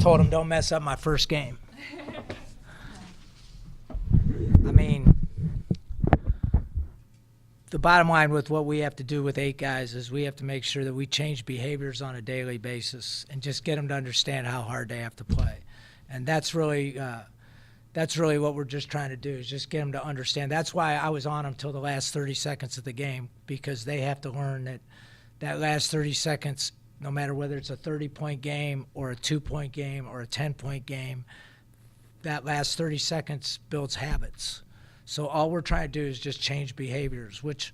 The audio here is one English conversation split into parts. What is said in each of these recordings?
told him, don't mess up my first game. I mean, the bottom line with what we have to do with 8 guys is we have to make sure that we change behaviors on a daily basis and just get them to understand how hard they have to play. And that's really what we're just trying to do, is just get them to understand. That's why I was on them till the last 30 seconds of the game, because they have to learn that last 30 seconds, no matter whether it's a 30-point game or a 2-point game or a 10-point game, that last 30 seconds builds habits. So all we're trying to do is just change behaviors, which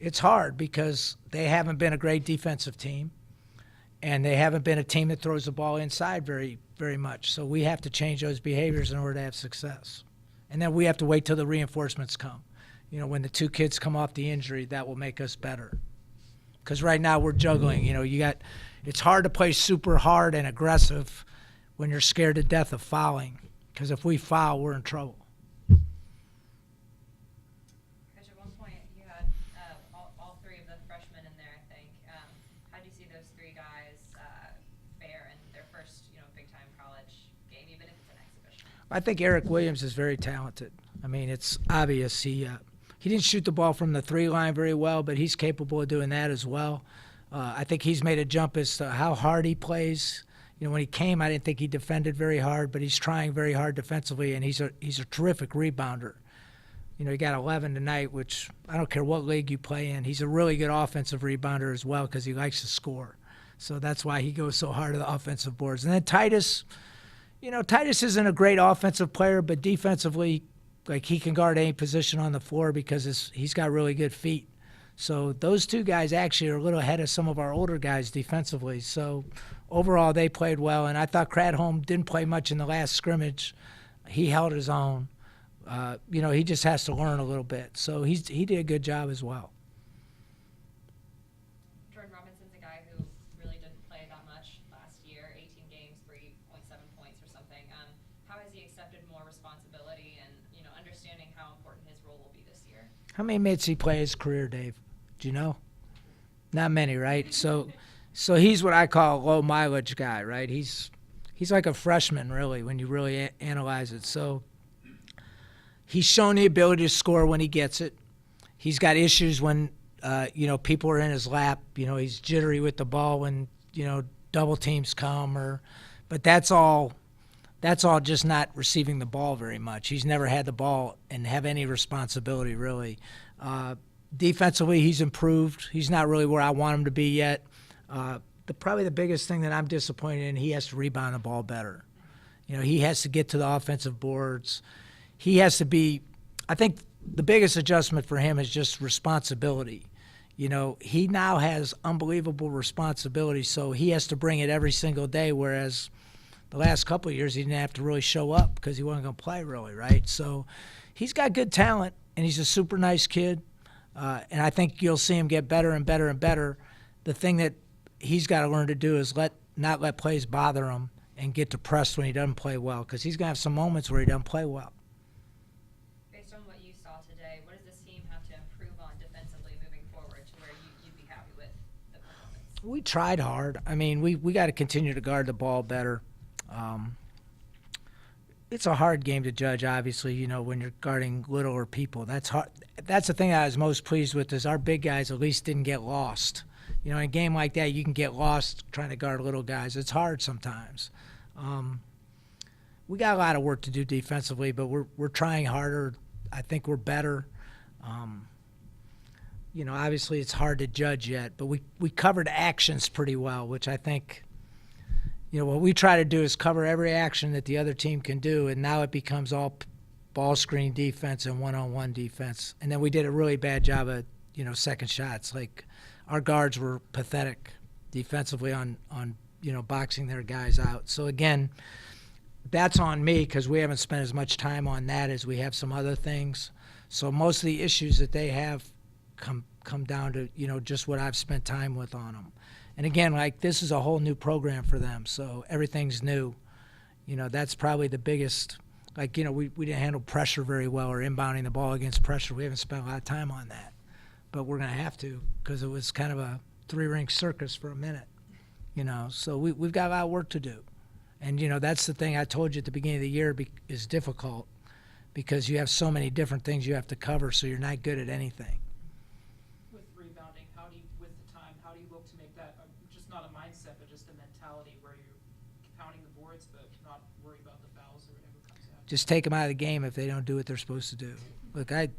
it's hard because they haven't been a great defensive team, and they haven't been a team that throws the ball inside very, very much. So we have to change those behaviors in order to have success. And then we have to wait till the reinforcements come. You know, when the 2 kids come off the injury, that will make us better. Because right now we're juggling. You know, it's hard to play super hard and aggressive when you're scared to death of fouling. Because if we foul, we're in trouble. I think Eric Williams is very talented. I mean, it's obvious. He didn't shoot the ball from the 3 line very well, but he's capable of doing that as well. I think he's made a jump as to how hard he plays. You know, when he came, I didn't think he defended very hard, but he's trying very hard defensively, and he's a terrific rebounder. You know, he got 11 tonight, which I don't care what league you play in. He's a really good offensive rebounder as well because he likes to score. So that's why he goes so hard to the offensive boards. And then Titus. You know, Titus isn't a great offensive player, but defensively, like, he can guard any position on the floor because he's got really good feet. So those 2 guys actually are a little ahead of some of our older guys defensively. So overall, they played well. And I thought Cradholm didn't play much in the last scrimmage. He held his own. You know, he just has to learn a little bit. So he did a good job as well. How many minutes he play his career, Dave? Do you know? Not many, right? So he's what I call a low mileage guy, right? He's like a freshman, really, when you really analyze it. So he's shown the ability to score when he gets it. He's got issues when you know, people are in his lap. You know, he's jittery with the ball when, you know, double teams come, but that's all just not receiving the ball very much. He's never had the ball and have any responsibility, really. Defensively, he's improved. He's not really where I want him to be yet. Probably the biggest thing that I'm disappointed in, he has to rebound the ball better. You know, he has to get to the offensive boards. He has to be – I think the biggest adjustment for him is just responsibility. You know, he now has unbelievable responsibility, so he has to bring it every single day, whereas – the last couple of years, he didn't have to really show up because he wasn't going to play really, right? So he's got good talent, and he's a super nice kid. And I think you'll see him get better and better and better. The thing that he's got to learn to do is not let plays bother him and get depressed when he doesn't play well, because he's going to have some moments where he doesn't play well. Based on what you saw today, what does this team have to improve on defensively moving forward to where you'd be happy with the performance? We tried hard. I mean, we got to continue to guard the ball better. It's a hard game to judge, obviously, you know, when you're guarding littler people. That's hard. That's the thing I was most pleased with, is our big guys at least didn't get lost. You know, in a game like that, you can get lost trying to guard little guys. It's hard sometimes. We got a lot of work to do defensively, but we're trying harder. I think we're better. You know, obviously it's hard to judge yet, but we covered actions pretty well, which I think – you know, what we try to do is cover every action that the other team can do, and now it becomes all ball screen defense and one-on-one defense. And then we did a really bad job of, you know, second shots. Like, our guards were pathetic defensively on you know, boxing their guys out. So, again, that's on me because we haven't spent as much time on that as we have some other things. So most of the issues that they have come down to, you know, just what I've spent time with on them. And again, like, this is a whole new program for them, so everything's new. You know, that's probably the biggest. Like, you know, we didn't handle pressure very well, or inbounding the ball against pressure. We haven't spent a lot of time on that. But we're going to have to, because it was kind of a 3-ring circus for a minute. You know, so we've got a lot of work to do. And, that's the thing I told you at the beginning of the year is difficult because you have so many different things you have to cover, so you're not good at anything. With rebounding, with the time, how do you look to make that just not a mindset, but just a mentality where you're pounding the boards, but not worry about the fouls or whatever comes out? Just take them out of the game if they don't do what they're supposed to do. Look, I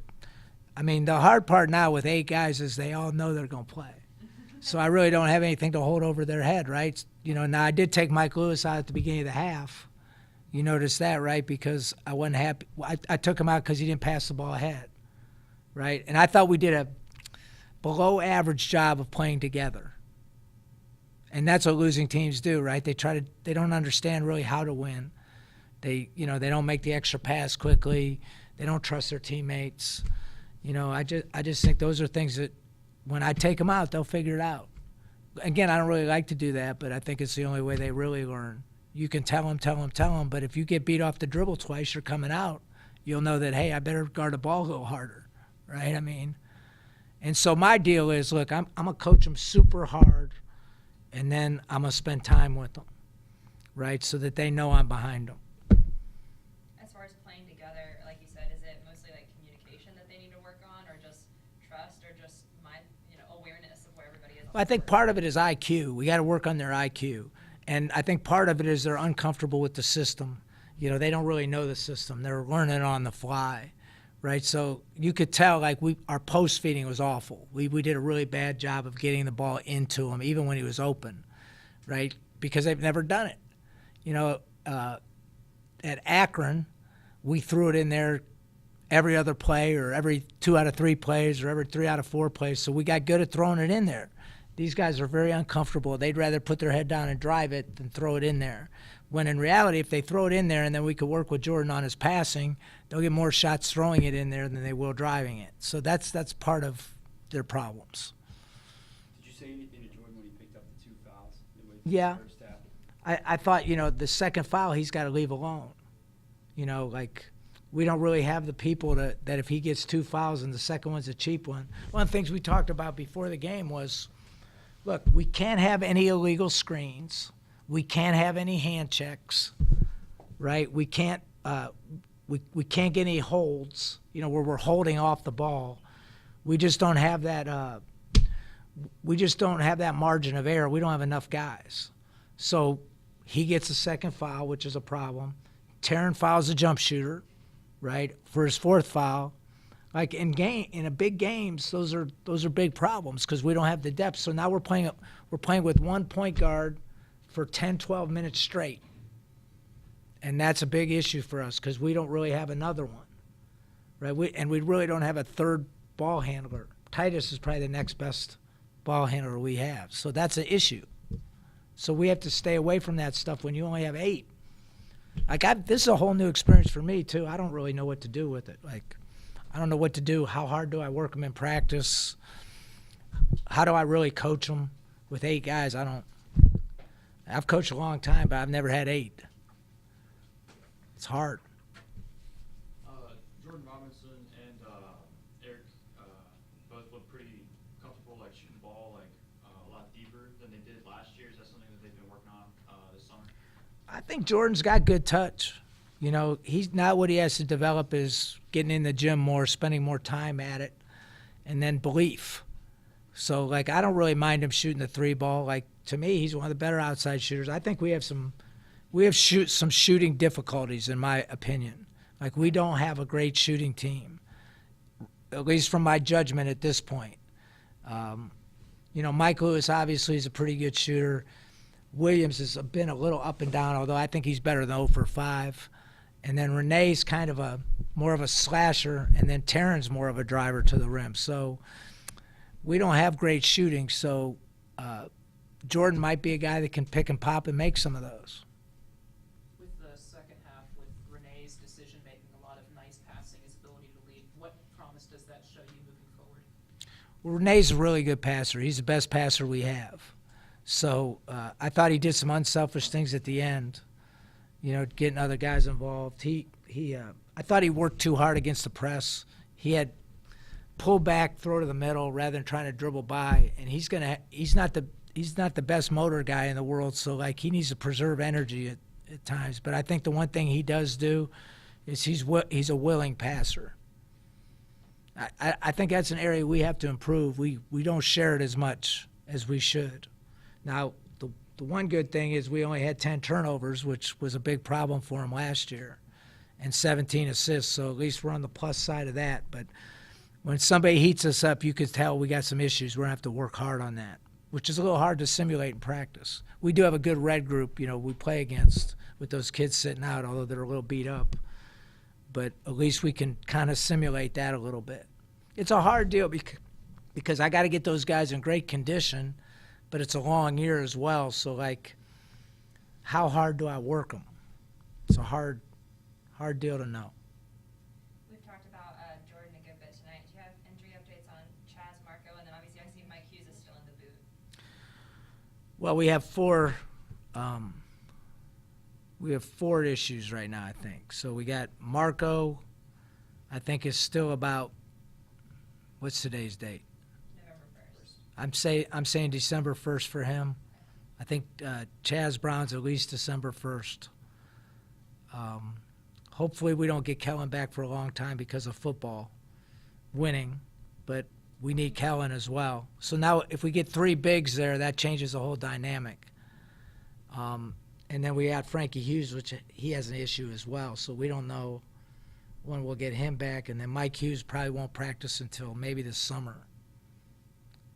mean, the hard part now with 8 guys is they all know they're going to play. So I really don't have anything to hold over their head, right? Now I did take Mike Lewis out at the beginning of the half. You noticed that, right? Because I wasn't happy. I took him out because he didn't pass the ball ahead, right? And I thought we did a below-average job of playing together. And that's what losing teams do, right? They don't understand really how to win. They don't make the extra pass quickly. They don't trust their teammates. I just think those are things that when I take them out, they'll figure it out. Again, I don't really like to do that, but I think it's the only way they really learn. You can tell them, but if you get beat off the dribble twice, you're coming out. You'll know that, hey, I better guard the ball a little harder, right? I mean, and so my deal is, look, I'm going to coach them super hard, and then I'm going to spend time with them, right, so that they know I'm behind them. As far as playing together, like you said, is it mostly like communication that they need to work on, or just trust, or just awareness of where everybody is? Well, I think part of it is IQ. We got to work on their IQ. And I think part of it is they're uncomfortable with the system. They don't really know the system. They're learning on the fly, right? So you could tell, like, our post feeding was awful. We did a really bad job of getting the ball into him, even when he was open, right? Because they've never done it. At Akron, we threw it in there every other play or every 2 out of 3 plays or every 3 out of 4 plays. So we got good at throwing it in there. These guys are very uncomfortable. They'd rather put their head down and drive it than throw it in there. When in reality, if they throw it in there and then we could work with Jordan on his passing, they'll get more shots throwing it in there than they will driving it. So that's part of their problems. Did you say anything to Jordan when he picked up the 2 fouls? Yeah. First half? I thought, the second foul he's got to leave alone. We don't really have the people that if he gets 2 fouls and the second one's a cheap one. One of the things we talked about before the game was, look, we can't have any illegal screens. We can't have any hand checks, right? We can't we can't get any holds, where we're holding off the ball. We just don't have that. We just don't have that margin of error. We don't have enough guys. So he gets a second foul, which is a problem. Taryn fouls a jump shooter, right, for his 4th foul. Like in a big games, those are big problems because we don't have the depth. So now we're playing with 1 point guard for 10, 12 minutes straight, and that's a big issue for us because we don't really have another one, right? We really don't have a third ball handler. Titus is probably the next best ball handler we have, so that's an issue. So we have to stay away from that stuff when you only have 8. This is a whole new experience for me too. I don't really know what to do with it. I don't know what to do. How hard do I work them in practice? How do I really coach them with 8 guys? I've coached a long time, but I've never had 8. It's hard. Jordan Robinson and Eric both look pretty comfortable, shooting the ball a lot deeper than they did last year. Is that something that they've been working on this summer? I think Jordan's got good touch. He's not what he has to develop is getting in the gym more, spending more time at it, and then belief. So, I don't really mind him shooting the 3 ball. To me, he's one of the better outside shooters. I think we have some shooting difficulties, in my opinion. We don't have a great shooting team, at least from my judgment at this point. Mike Lewis obviously is a pretty good shooter. Williams has been a little up and down, although I think he's better than 0 for 5. And then Renee's kind of more of a slasher, and then Taryn's more of a driver to the rim. So we don't have great shooting. So Jordan might be a guy that can pick and pop and make some of those. With the second half, with Renee's decision-making, a lot of nice passing, his ability to lead, what promise does that show you moving forward? Well, Renee's a really good passer. He's the best passer we have. So I thought he did some unselfish things at the end, getting other guys involved. I thought he worked too hard against the press. He had pull back, throw to the middle rather than trying to dribble by. And he's not the best motor guy in the world. So he needs to preserve energy at times. But I think the one thing he does do is he's a willing passer. I think that's an area we have to improve. We don't share it as much as we should. Now, the one good thing is we only had 10 turnovers, which was a big problem for him last year, and 17 assists, so at least we're on the plus side of that. But when somebody heats us up, you could tell we got some issues. We're going to have to work hard on that, which is a little hard to simulate in practice. We do have a good red group, we play against with those kids sitting out, although they're a little beat up. But at least we can kind of simulate that a little bit. It's a hard deal because I got to get those guys in great condition, but it's a long year as well. So, like, how hard do I work them? It's a hard deal to know. We've talked about Jordan a good bit tonight. Do you have injury updates on Chaz, Marco, and then obviously I see Mike Hughes is still in the boot? Well, we have four issues right now, I think. So we got Marco, I think is still about, what's today's date? November 1st. I'm saying December 1st for him. I think Chaz Brown's at least December 1st. Hopefully we don't get Kellen back for a long time because of football winning, but we need Kellen as well. So now if we get three bigs there, that changes the whole dynamic. And then we got Frankie Hughes, which he has an issue as well. So we don't know when we'll get him back. And then Mike Hughes probably won't practice until maybe this summer.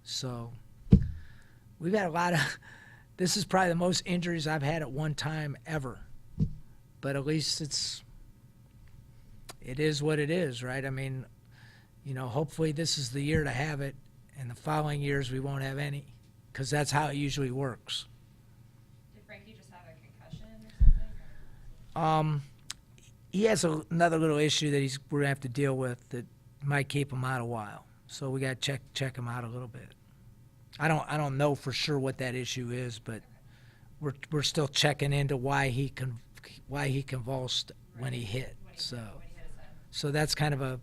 So we've had a lot of – this is probably the most injuries I've had at one time ever. But at least it is what it is, right? I mean, hopefully this is the year to have it, and the following years we won't have any because that's how it usually works. Did Frankie just have a concussion or something? He has another little issue that we're gonna have to deal with that might keep him out a while. So we got to check him out a little bit. I don't know for sure what that issue is, but we're still checking into why he convulsed when he hit. When he hit his head. So that's kind of a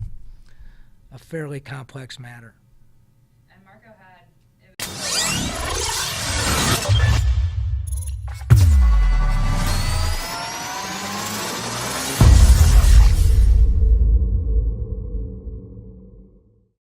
fairly complex matter.